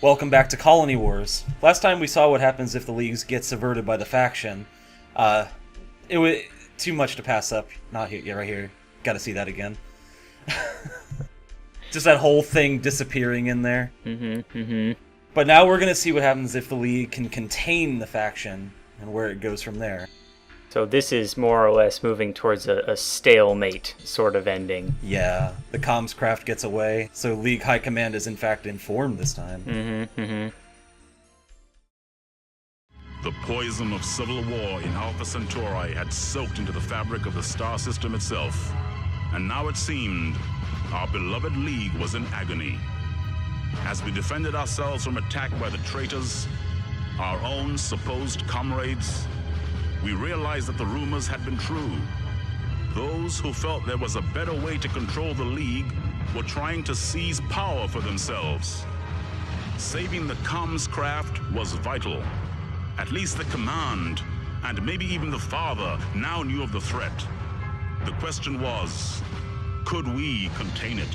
Welcome back to Colony Wars. Last time we saw what happens if the Leagues get subverted by the faction. It was too much to pass up. Not here, yeah, right here. Gotta see that again. Just that whole thing disappearing in there. But now we're gonna see what happens if the League can contain the faction and where it goes from there. So this is more or less moving towards a stalemate sort of ending. Yeah, the comms craft gets away, so League High Command is in fact informed this time. The poison of civil war in Alpha-Centauri had soaked into the fabric of the star system itself. And now it seemed our beloved League was in agony. As we defended ourselves from attack by the traitors, our own supposed comrades, we realized that the rumors had been true. Those who felt there was a better way to control the League were trying to seize power for themselves. Saving the comms craft was vital. At least the command, and maybe even the father, now knew of the threat. The question was, could we contain it?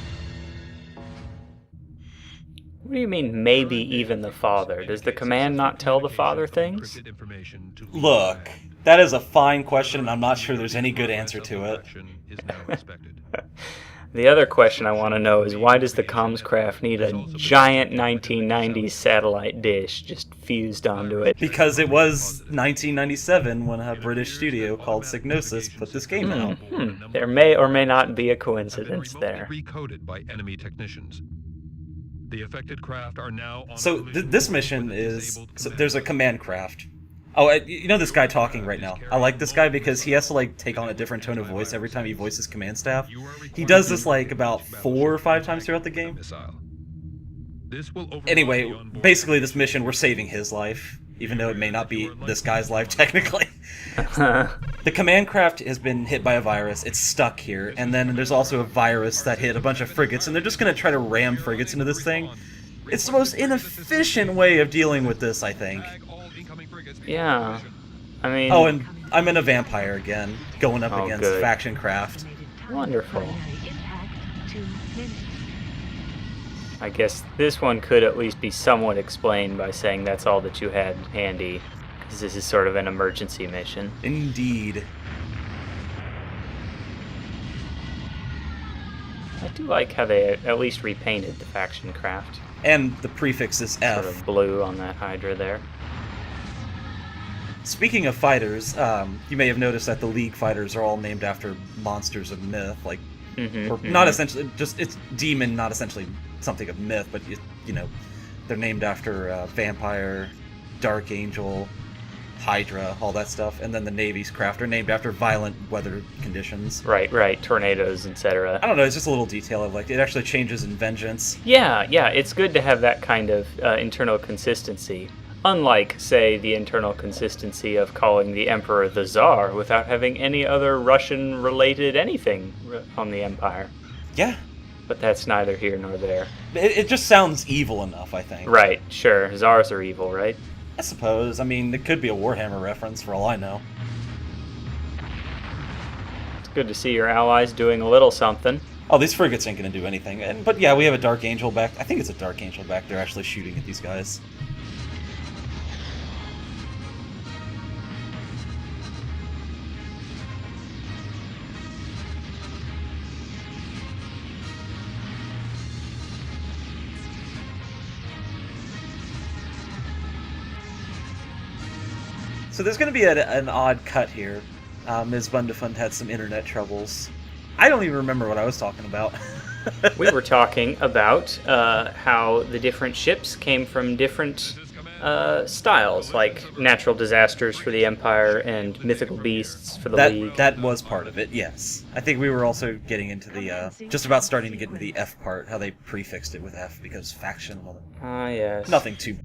What do you mean, maybe even the father? Does the command not tell the father things? Look, that is a fine question, and I'm not sure there's any good answer to it. The other question I want to know is, why does the comms craft need a giant 1990s satellite dish just fused onto it? Because it was 1997 when a British studio called Psygnosis put this game out. There may or may not be a coincidence there. Recoded by enemy technicians. The affected craft are now on So this mission is... So there's a command craft. Oh, you know this guy talking right now. I like this guy because he has to, like, take on a different tone of voice every time he voices command staff. He does this, like, about 4 or 5 times throughout the game. Anyway, basically this mission, we're saving his life, even though it may not be this guy's life, technically. The command craft has been hit by a virus. It's stuck here. And then there's also a virus that hit a bunch of frigates, and they're just going to try to ram frigates into this thing. It's the most inefficient way of dealing with this, I think. Yeah, I mean... Oh, and I'm in a vampire again, going up against good. faction craft. Wonderful. I guess this one could at least be somewhat explained by saying that's all that you had handy, because this is sort of an emergency mission. Indeed. I do like how they at least repainted the faction craft. And the prefix is F. Sort of blue on that Hydra there. Speaking of fighters, you may have noticed that the League fighters are all named after monsters of myth, like, or not essentially, just, it's demon, not essentially something of myth, but, you know, they're named after Vampire, Dark Angel, Hydra, all that stuff, and then the Navy's craft are named after violent weather conditions. Right, tornadoes, etc. I don't know, it's just a little detail of, like, it actually changes in Vengeance. Yeah, it's good to have that kind of internal consistency. Unlike, say, the internal consistency of calling the Emperor the Tsar without having any other Russian-related anything on the Empire. Yeah. But that's neither here nor there. It just sounds evil enough, I think. Right, sure. Tsars are evil, right? I suppose. I mean, it could be a Warhammer reference, for all I know. It's good to see your allies doing a little something. Oh, these frigates ain't gonna do anything. But yeah, we have a Dark Angel back... I think it's a Dark Angel back there actually shooting at these guys. So there's going to be an odd cut here. Ms. Bundefund had some internet troubles. I don't even remember what I was talking about. We were talking about how the different ships came from different styles, like natural disasters for the Empire and mythical beasts for the League. That was part of it, yes. I think we were also getting into the, just about starting to get into the F part, how they prefixed it with F because faction. Ah, yes. Nothing too...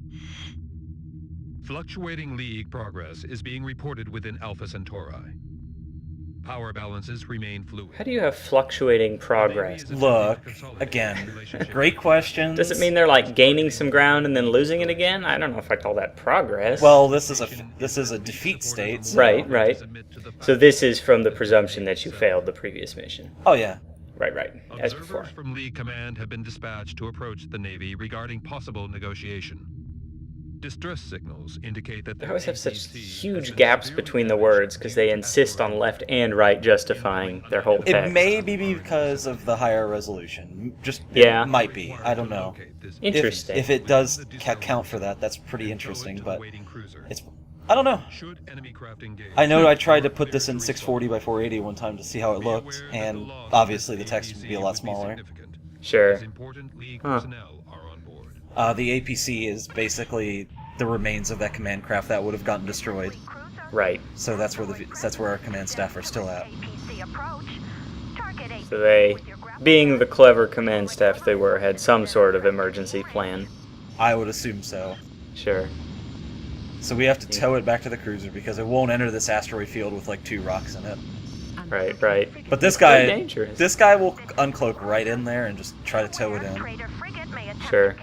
Fluctuating League progress is being reported within Alpha-Centauri. Power balances remain fluid. How do you have fluctuating progress? Look, again, great questions. Does it mean they're like gaining some ground and then losing it again? I don't know if I call that progress. Well, this is a defeat state. So. Right. So this is from the presumption that you failed the previous mission. Oh yeah. Right. As before. Observers from League Command have been dispatched to approach the Navy regarding possible negotiation. Distress signals indicate that They their always have such APC has huge been gaps severely between the damaged words in because the they insist on asteroid left belt. and right justifying their whole It text. may be because of the higher resolution. Just Yeah. It might be. I don't know. Interesting. If it does account for that, that's pretty interesting. But it's I don't know. Should enemy craft engage, I know I tried to put this in 640 by 480 one time to see how it looked, and obviously the text would be a lot smaller. Sure. as important League Huh. personnel are on board. The APC is basically the remains of that command craft that would have gotten destroyed. Right. So that's where our command staff are still at. So they, being the clever command staff they were, had some sort of emergency plan. I would assume so. Sure. So we have to tow it back to the cruiser because it won't enter this asteroid field with like 2 rocks in it. Right. But this Pretty guy, dangerous. this guy will uncloak right in there and just try to tow it in. Sure.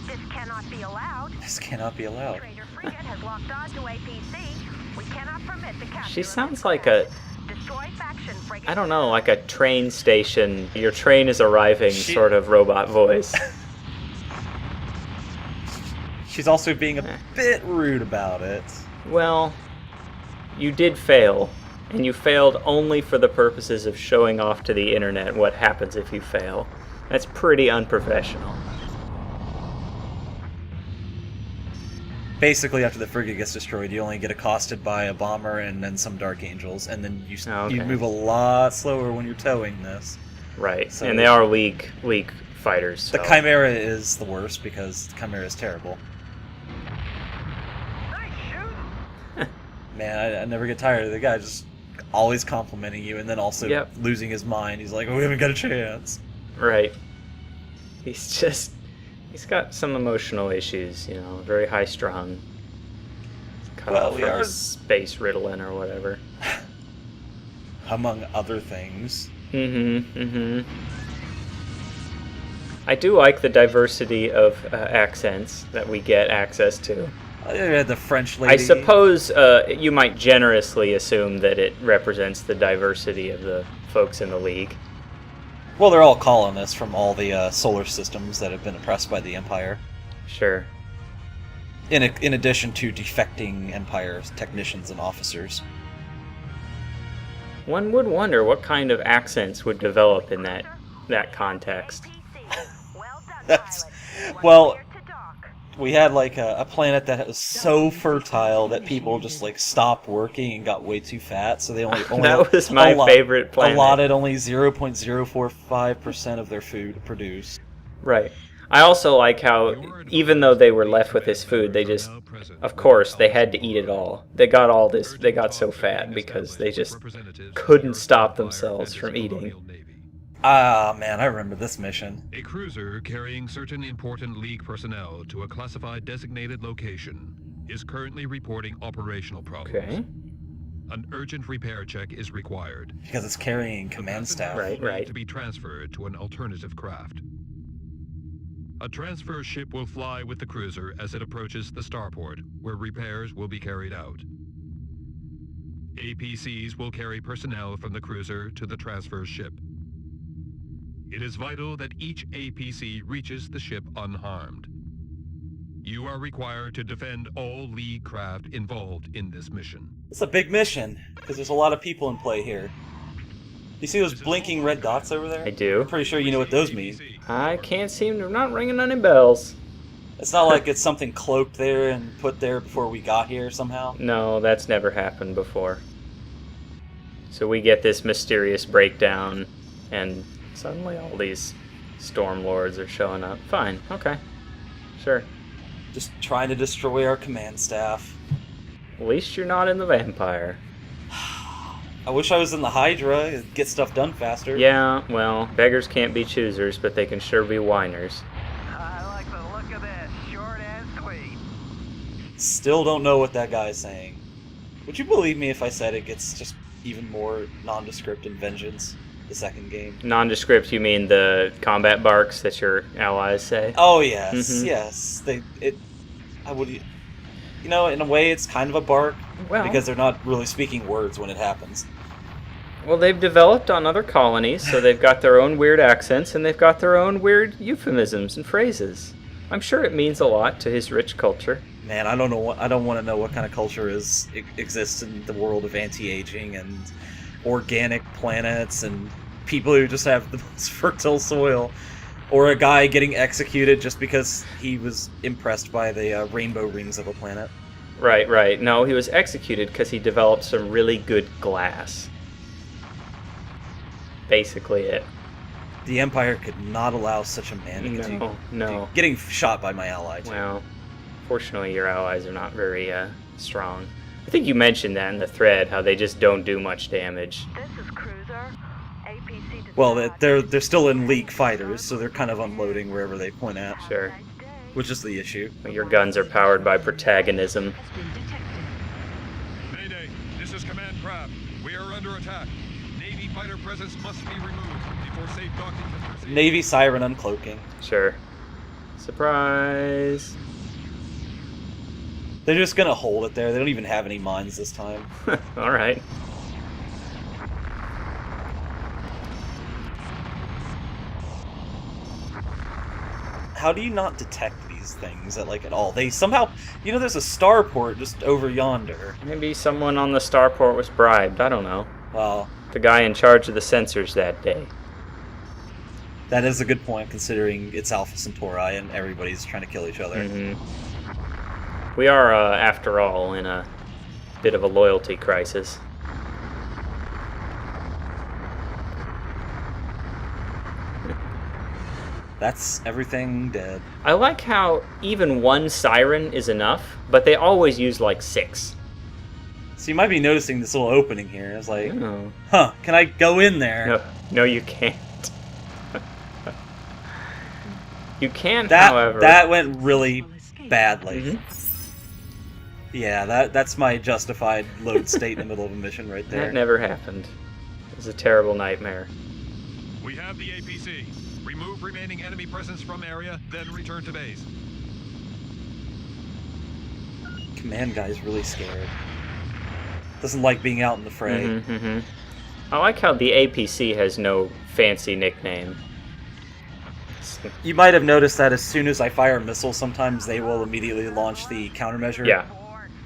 This cannot be allowed. This cannot be allowed. Traitor frigate has locked on to APC. We cannot permit the capture She of sounds this like a, craft. Destroy faction frigate. I don't know, like a train station, your train is arriving sort of robot voice. She's also being a bit rude about it. Well, you did fail, and you failed only for the purposes of showing off to the internet what happens if you fail. That's pretty unprofessional. Basically, after the frigate gets destroyed, you only get accosted by a bomber and then some Dark Angels, and then you Okay. you move a lot slower when you're towing this. Right, So- and they are League fighters. So. The Chimera is the worst because Chimera is terrible. Nice shoot. Man, I never get tired of the guy just always complimenting you and then also Yep. losing his mind. He's like, oh, we haven't got a chance. Right. He's got some emotional issues, you know, very high strung. Cut Well, off we from are- his space Ritalin or whatever. Among other things. Mm-hmm. I do like the diversity of accents that we get access to. I had the French lady. I suppose you might generously assume that it represents the diversity of the folks in the League. Well, they're all colonists from all the solar systems that have been oppressed by the Empire. Sure. In addition to defecting Empire technicians and officers. One would wonder what kind of accents would develop in that context. Well done, That's pilot. well. Clear to dock. We had like a planet that was so fertile that people just like stopped working and got way too fat, so they only That was my favorite planet. allotted only 0.045% of their food to produce. Right. I also like how, even though they were left with this food, they just, of course, they had to eat it all. They got all this, they got so fat because they just couldn't stop themselves from eating. Ah, man, I remember this mission. A cruiser carrying certain important League personnel to a classified designated location is currently reporting operational problems. Okay. An urgent repair check is required. Because it's carrying command staff. Right. To be transferred to an alternative craft. A transfer ship will fly with the cruiser as it approaches the starport, where repairs will be carried out. APCs will carry personnel from the cruiser to the transfer ship. It is vital that each APC reaches the ship unharmed. You are required to defend all League craft involved in this mission. It's a big mission, because there's a lot of people in play here. You see those blinking red dots over there? I do. I'm pretty sure you know what those mean. I can't seem to, not ringing any bells. It's not like it's something cloaked there and put there before we got here somehow. No, that's never happened before. So we get this mysterious breakdown, and suddenly all these storm lords are showing up. Fine, okay, sure. Just trying to destroy our command staff. At least you're not in the vampire. I wish I was in the Hydra. It'd get stuff done faster. Yeah, well, beggars can't be choosers, but they can sure be whiners. I like the look of this. Short and sweet. Still don't know what that guy's saying. Would you believe me if I said it gets just even more nondescript in Vengeance, the second game? Nondescript, you mean the combat barks that your allies say? Oh yes, Mhm. yes. I would, you know, in a way, it's kind of a bark Well, because they're not really speaking words when it happens. Well, they've developed on other colonies, so they've got their own weird accents, and they've got their own weird euphemisms and phrases. I'm sure it means a lot to his rich culture. Man, I don't want to know what kind of culture exists in the world of anti-aging and organic planets and people who just have the most fertile soil, or a guy getting executed just because he was impressed by the rainbow rings of a planet. Right. No, he was executed because he developed some really good glass. Basically it. The Empire could not allow such a man to continue. No. Getting shot by my ally, too. Well, fortunately your allies are not very strong. I think you mentioned that in the thread, how they just don't do much damage. This is Cruiser. APC. Well, they're still in League fighters, so they're kind of unloading wherever they point at, Sure. which is the issue. Your guns are powered by protagonism. Mayday, this is Command Craft. We are under attack. Navy fighter presence must be removed before safe docking can proceed. Navy siren uncloaking. Sure. Surprise! They're just gonna hold it there. They don't even have any mines this time. Alright. How do you not detect these things at all? They somehow, there's a starport just over yonder. Maybe someone on the starport was bribed, I don't know. Well, The guy in charge of the sensors that day. that is a good point, considering it's Alpha-Centauri and everybody's trying to kill each other. Mm-hmm. We are, after all, in a bit of a loyalty crisis. That's everything dead. I like how even one siren is enough, but they always use like 6. So you might be noticing this little opening here. It's like, Oh. huh, can I go in there? No, you can't. You can, however. That went really badly. Mhm. Yeah, that's my justified load state in the middle of a mission right there. That never happened. It was a terrible nightmare. We have the APC. Remove remaining enemy presence from area, then return to base. Command guy's really scared. Doesn't like being out in the fray. Mm-hmm. I like how the APC has no fancy nickname. You might have noticed that as soon as I fire a missile, sometimes they will immediately launch the countermeasure. Yeah,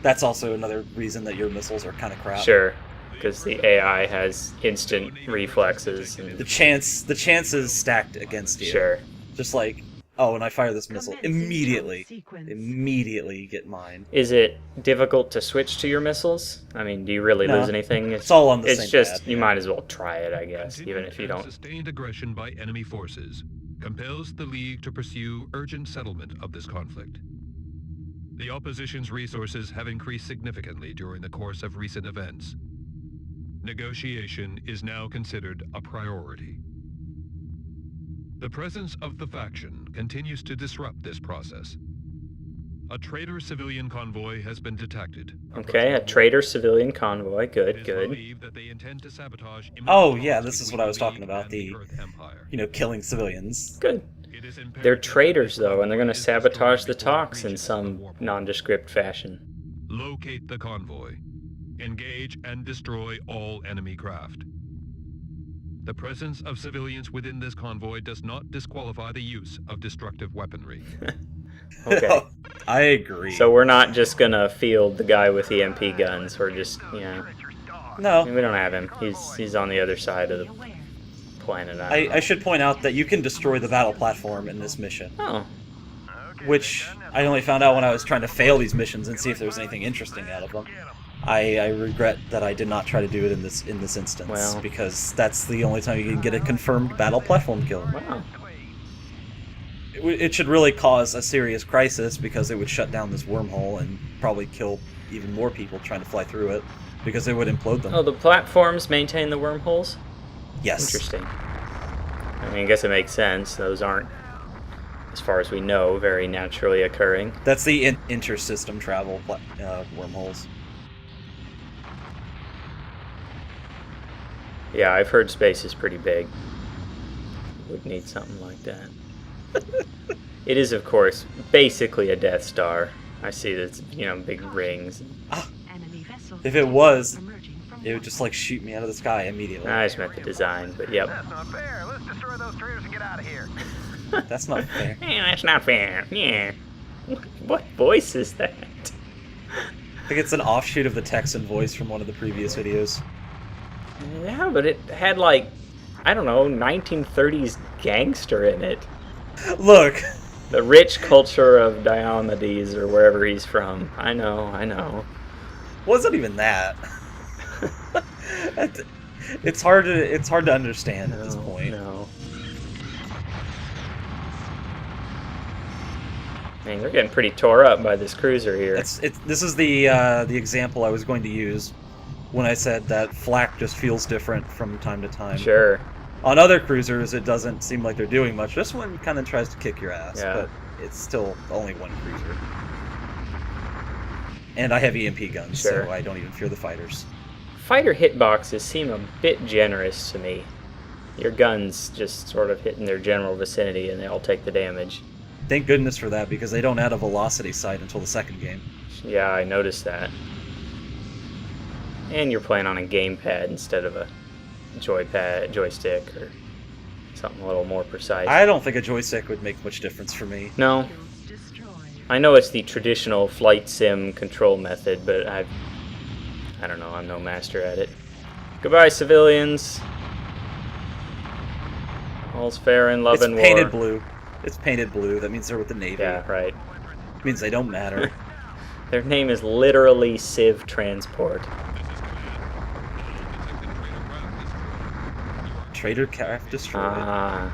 That's also another reason that your missiles are kind of crap. sure. Because the AI has instant reflexes. And The chances stacked against you. sure. Just like, oh, when I fire this missile, immediately get mine. Is it difficult to switch to your missiles? I mean, do you really No. lose anything? It's all on the It's same just, pad, you yeah. might as well try it, I guess, even if you don't. Sustained aggression by enemy forces compels the League to pursue urgent settlement of this conflict. The opposition's resources have increased significantly during the course of recent events. Negotiation is now considered a priority. The presence of the faction continues to disrupt this process. A traitor civilian convoy has been detected. Okay, a traitor civilian convoy. It Good, is good. believed that they intend to sabotage Oh, imminent yeah, talks this is what between I was the talking League about, and the, Earth Empire. killing civilians. Good. It is imperative They're that traitors, the though, and they're going to convoy is destroyed sabotage the before it talks in reaches the some warp. nondescript fashion. Locate the convoy. Engage and destroy all enemy craft. The presence of civilians within this convoy does not disqualify the use of destructive weaponry. Okay. I agree. So we're not just going to field the guy with EMP guns. We're just, no, we don't have him. He's on the other side of the planet. I don't know. I should point out that you can destroy the battle platform in this mission, Oh, which I only found out when I was trying to fail these missions and see if there was anything interesting out of them. I regret that I did not try to do it in this instance, Well. because that's the only time you can get a confirmed battle platform kill. wow. It should really cause a serious crisis, because it would shut down this wormhole and probably kill even more people trying to fly through it, because it would implode them. Oh, the platforms maintain the wormholes? Yes. Interesting. I mean, I guess it makes sense. Those aren't, as far as we know, very naturally occurring. That's the inter-system travel wormholes. Yeah, I've heard space is pretty big. Would need something like that. It is, of course, basically a Death Star. I see that's, big rings. If it was, It would just like shoot me out of the sky immediately. I just meant the design, but yep. That's not fair. Let's destroy those traitors and get out of here. That's not fair. That's not fair. Yeah. What voice is that? I think it's an offshoot of the Texan voice from one of the previous videos. Yeah, but it had like, I don't know, 1930s gangster in it. Look! The rich culture of Diomedes or wherever he's from. I know. Wasn't even that. It's hard to understand at this point. No. Man, they're getting pretty tore up by this cruiser here. This is the example I was going to use when I said that flak just feels different from time to time. Sure. On other cruisers, it doesn't seem like they're doing much. This one kind of tries to kick your ass, Yeah. but it's still only one cruiser. And I have EMP guns, Sure. so I don't even fear the fighters. Fighter hitboxes seem a bit generous to me. Your guns just sort of hit in their general vicinity and they all take the damage. Thank goodness for that, because they don't add a velocity sight until the second game. Yeah, I noticed that. And you're playing on a gamepad instead of a joystick or something a little more precise. I don't think a joystick would make much difference for me. No. I know it's the traditional flight sim control method, but I don't know, I'm no master at it. Goodbye, civilians. All's fair in love It's and war. painted blue. It's painted blue. That means they're with the Navy. Yeah, right. It means they don't matter. Their name is literally Civ Transport. Traitor craft destroyed. I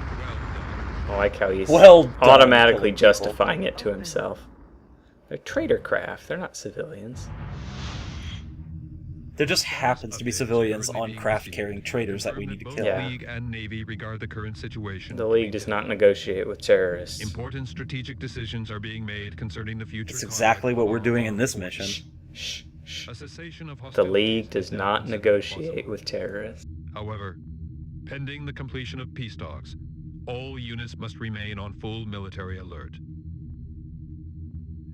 like how he's Well done, automatically people. justifying it to himself. They're traitor craft. They're not civilians. There just happens to be civilians on craft carrying traitors that we need to kill. Yeah. The League and Navy regard the current situation. The League does not negotiate with terrorists. Important strategic decisions are being made concerning the future. It's exactly what we're doing in this mission. Shh, shh. A cessation of The hostilities League is does now not considered negotiate possible. with terrorists. However, pending the completion of peace talks, all units must remain on full military alert.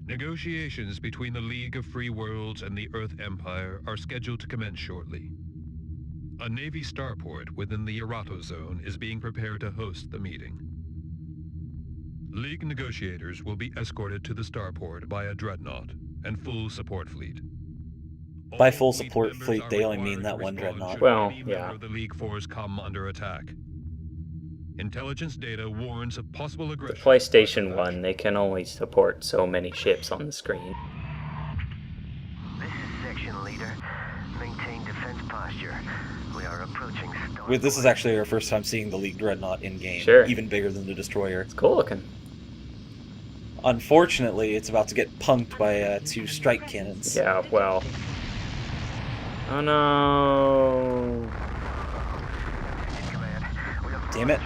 Negotiations between the League of Free Worlds and the Earth Empire are scheduled to commence shortly. A Navy starport within the Erato Zone is being prepared to host the meeting. League negotiators will be escorted to the starport by a dreadnought and full support fleet. By All full fleet support members fleet, are they only required mean that to one respond dreadnought. should Well, any member yeah. of the League force come under attack. Intelligence data warns of possible The aggression. PlayStation 1, they can only support so many ships on the screen. This is section leader. Maintain defense posture. We are approaching Star. This is actually our first time seeing the League Dreadnought in-game. Sure. Even bigger than the Destroyer. It's cool looking. Unfortunately, it's about to get punked by 2 strike cannons. Yeah, well. Oh no. Damn it.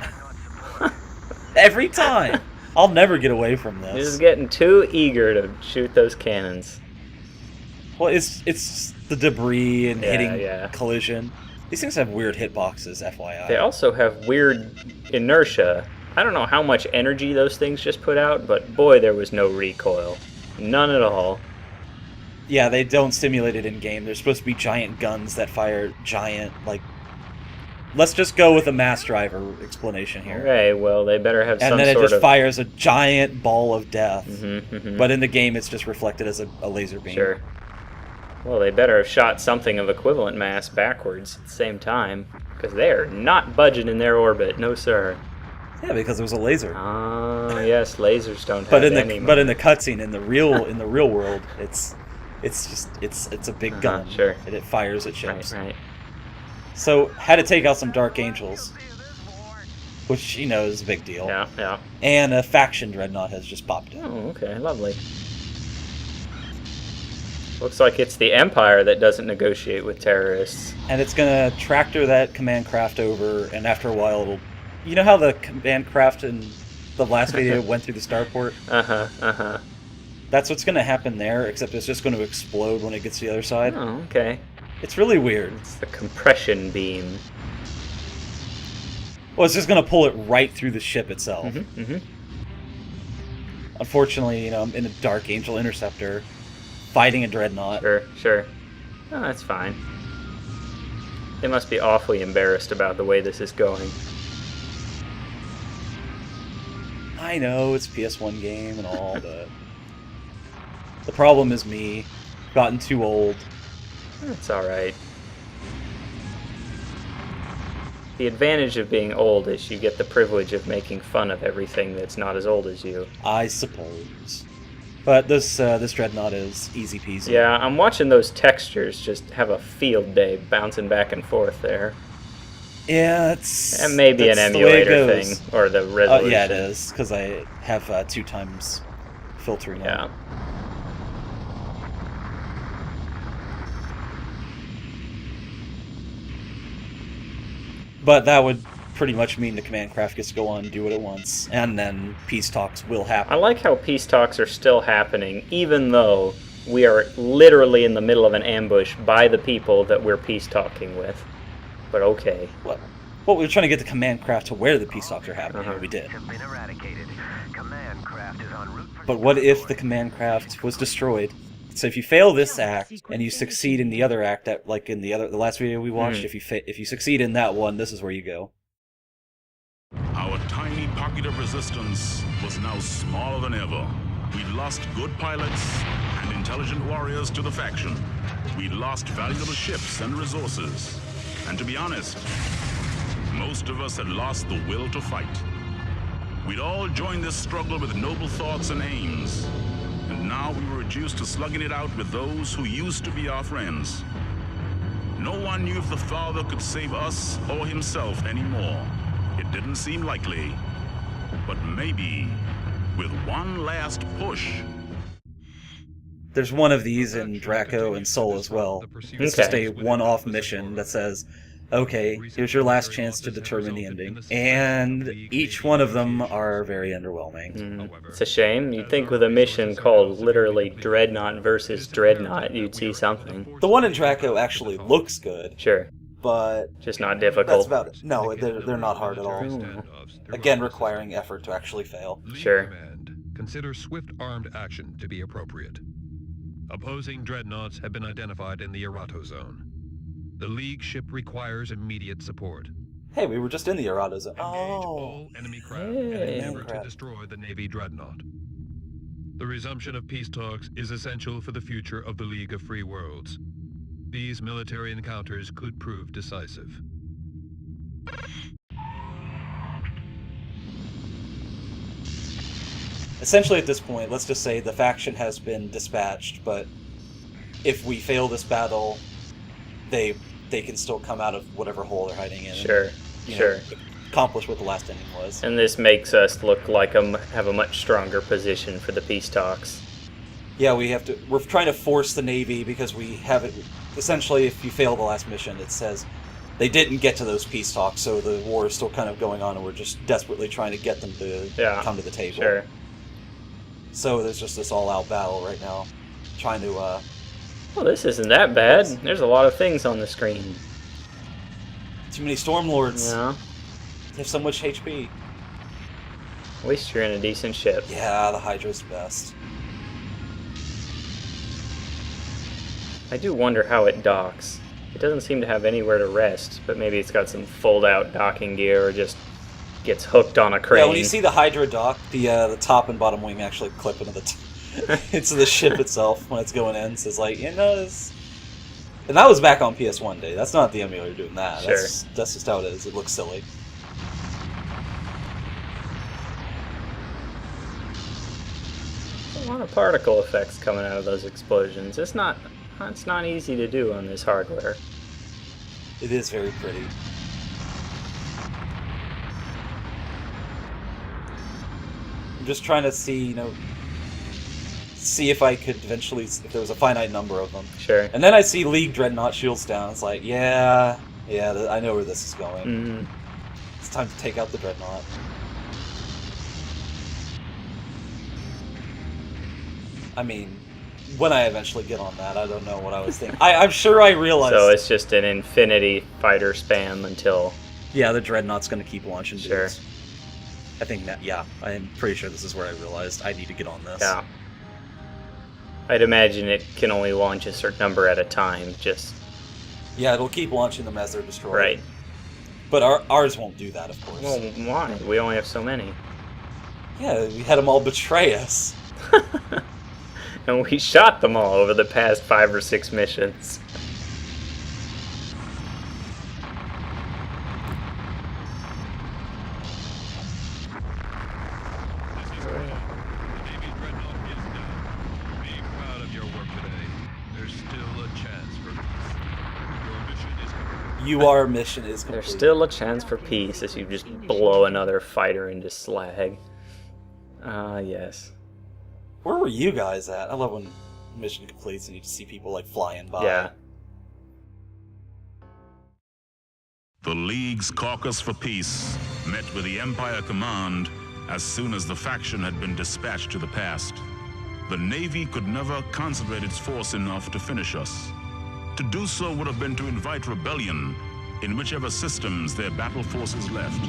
Every time! I'll never get away from This this. is getting too eager to shoot those cannons. Well, it's the debris and Yeah, hitting yeah. collision. These things have weird hitboxes, FYI. They also have weird inertia. I don't know how much energy those things just put out, but boy, there was no recoil. None at all. Yeah, they don't stimulate it in-game. They're supposed to be giant guns that fire giant, like... Let's just go with a mass driver explanation here. Okay, well, they better have And some then it sort just of... fires a giant ball of death. Mhm. But in the game, it's just reflected as a laser beam. Sure. Well, they better have shot something of equivalent mass backwards at the same time, because they are not budging in their orbit. No, sir. Yeah, because it was a laser. Ah, yes, lasers don't have But in any... the cutscene, in the real world, it's a big gun. Sure. And it fires at ships. Right. So had to take out some Dark Angels, which is a big deal. Yeah. And a faction dreadnought has just popped in. Oh, okay, lovely. Looks like it's the Empire that doesn't negotiate with terrorists. And it's gonna tractor that command craft over, and after a while it'll... You know how the command craft in the last video went through the starport? Uh-huh. That's what's gonna happen there, except it's just gonna explode when it gets to the other side. Oh, okay. It's really weird. It's the compression beam. Well, it's just gonna pull it right through the ship itself. Mm-hmm. Unfortunately, I'm in a Dark Angel interceptor, fighting a dreadnought. Sure. Oh, that's fine. They must be awfully embarrassed about the way this is going. I know, it's a PS1 game and all, but... the problem is me. Gotten too old. That's alright. The advantage of being old is you get the privilege of making fun of everything that's not as old as you. I suppose. But this dreadnought is easy peasy. Yeah, I'm watching those textures just have a field day bouncing back and forth there. Yeah, it's... And maybe an emulator thing, or the resolution. Yeah, it is, because I have 2 times filtering on. Yeah. But that would pretty much mean the command craft gets to go on and do what it wants, and then peace talks will happen. I like how peace talks are still happening, even though we are literally in the middle of an ambush by the people that we're peace talking with. But okay. Well, we were trying to get the command craft to where the peace talks are happening, and we did. Have been eradicated. Command craft is en route for But what if the command craft was destroyed? So if you fail this act and you succeed in the other act, that like in the last video we watched, if you succeed in that one, this is where you go. Our tiny pocket of resistance was now smaller than ever. We'd lost good pilots and intelligent warriors to the faction. We'd lost valuable ships and resources. And to be honest, most of us had lost the will to fight. We'd all joined this struggle with noble thoughts and aims. And now we were reduced to slugging it out with those who used to be our friends. No one knew if the Father could save us or himself anymore. It didn't seem likely, but maybe with one last push. There's one of these in Draco and Soul as well. It's just a one-off mission that says, okay, here's your last chance to determine the ending. And each one of them are very underwhelming. It's a shame. You'd think with a mission called literally Dreadnought versus Dreadnought, you'd see something. The one in Draco actually looks good. Sure. But just not difficult. That's about it. No, they're not hard at all. Again, requiring effort to actually fail. Sure. Consider swift armed action to be appropriate. Opposing dreadnoughts have been identified in the Erato zone. The League ship requires immediate support. Hey, we were just in the Erato zone. All enemy craft and endeavor to destroy the Navy dreadnought. The resumption of peace talks is essential for the future of the League of Free Worlds. These military encounters could prove decisive. Essentially at this point, let's just say the faction has been dispatched, but if we fail this battle, they can still come out of whatever hole they're hiding in. Sure, and, accomplish what the last ending was. And this makes us look like have a much stronger position for the peace talks. Yeah, we're trying to force the Navy because we have it. Essentially, if you fail the last mission, it says they didn't get to those peace talks, so the war is still kind of going on, and we're just desperately trying to get them to come to the table. Sure. So there's just this all-out battle right now, trying to. Well, this isn't that bad. There's a lot of things on the screen. Too many Stormlords. Yeah. They have so much HP. At least you're in a decent ship. Yeah, the Hydra's the best. I do wonder how it docks. It doesn't seem to have anywhere to rest, but maybe it's got some fold-out docking gear or just gets hooked on a crane. Yeah, when you see the Hydra dock, the top and bottom wing actually clip into into the ship itself when it's going in. So it's like, this... And that was back on PS1 day. That's not the emulator doing that. Sure. That's just how it is. It looks silly. A lot of particle effects coming out of those explosions. It's not easy to do on this hardware. It is very pretty. I'm just trying to see, see if I could eventually, if there was a finite number of them. Sure. And then I see League Dreadnought shields down. It's like, yeah, I know where this is going. Mm-hmm. It's time to take out the Dreadnought. I mean, when I eventually get on that, I don't know what I was thinking. I'm sure I realized... So it's just an infinity fighter spam until... Yeah, the Dreadnought's going to keep launching dudes. Sure. I think that, I'm pretty sure this is where I realized I need to get on this. Yeah. I'd imagine it can only launch a certain number at a time, just Yeah, it'll keep launching them as they're destroyed. Right. But ours won't do that, of course. Well, why? We only have so many. Yeah, we had them all betray us. And we shot them all over the past 5 or 6 missions. This is Ray. The Navy dreadnought is down. Be proud of your work today. There's still a chance for peace. Your mission is complete. There's still a chance for peace as you just blow another fighter into slag. Ah, yes. Where were you guys at? I love when mission completes and you just see people like flying by. Yeah. The League's caucus for peace met with the Empire command as soon as the faction had been dispatched to the past. The Navy could never concentrate its force enough to finish us. To do so would have been to invite rebellion in whichever systems their battle forces left.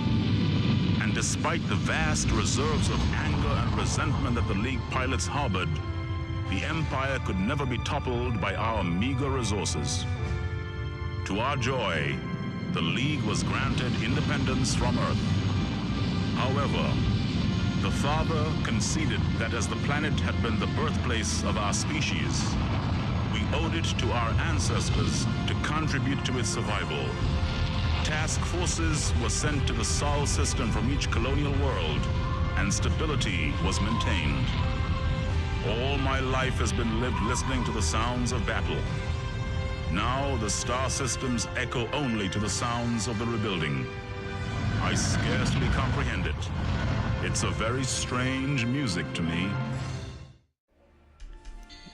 And despite the vast reserves of anger and resentment that the League pilots harbored, the Empire could never be toppled by our meager resources. To our joy, the League was granted independence from Earth. However, the Father conceded that as the planet had been the birthplace of our species, we owed it to our ancestors to contribute to its survival. Task forces were sent to the Sol system from each colonial world, and stability was maintained. All my life has been lived listening to the sounds of battle. Now the star systems echo only to the sounds of the rebuilding. I scarcely comprehend it. It's a very strange music to me.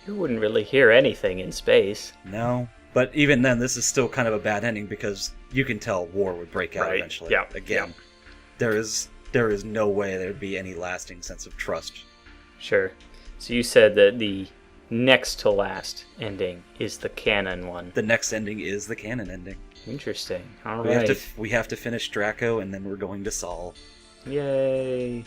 You wouldn't really hear anything in space. No. But even then, this is still kind of a bad ending because you can tell war would break out eventually. Yeah. Again. There is no way there'd be any lasting sense of trust. Sure. So you said that the next to last ending is the canon one. The next ending is the canon ending. Interesting. All right. We have to finish Draco, and then we're going to Sol. Yay.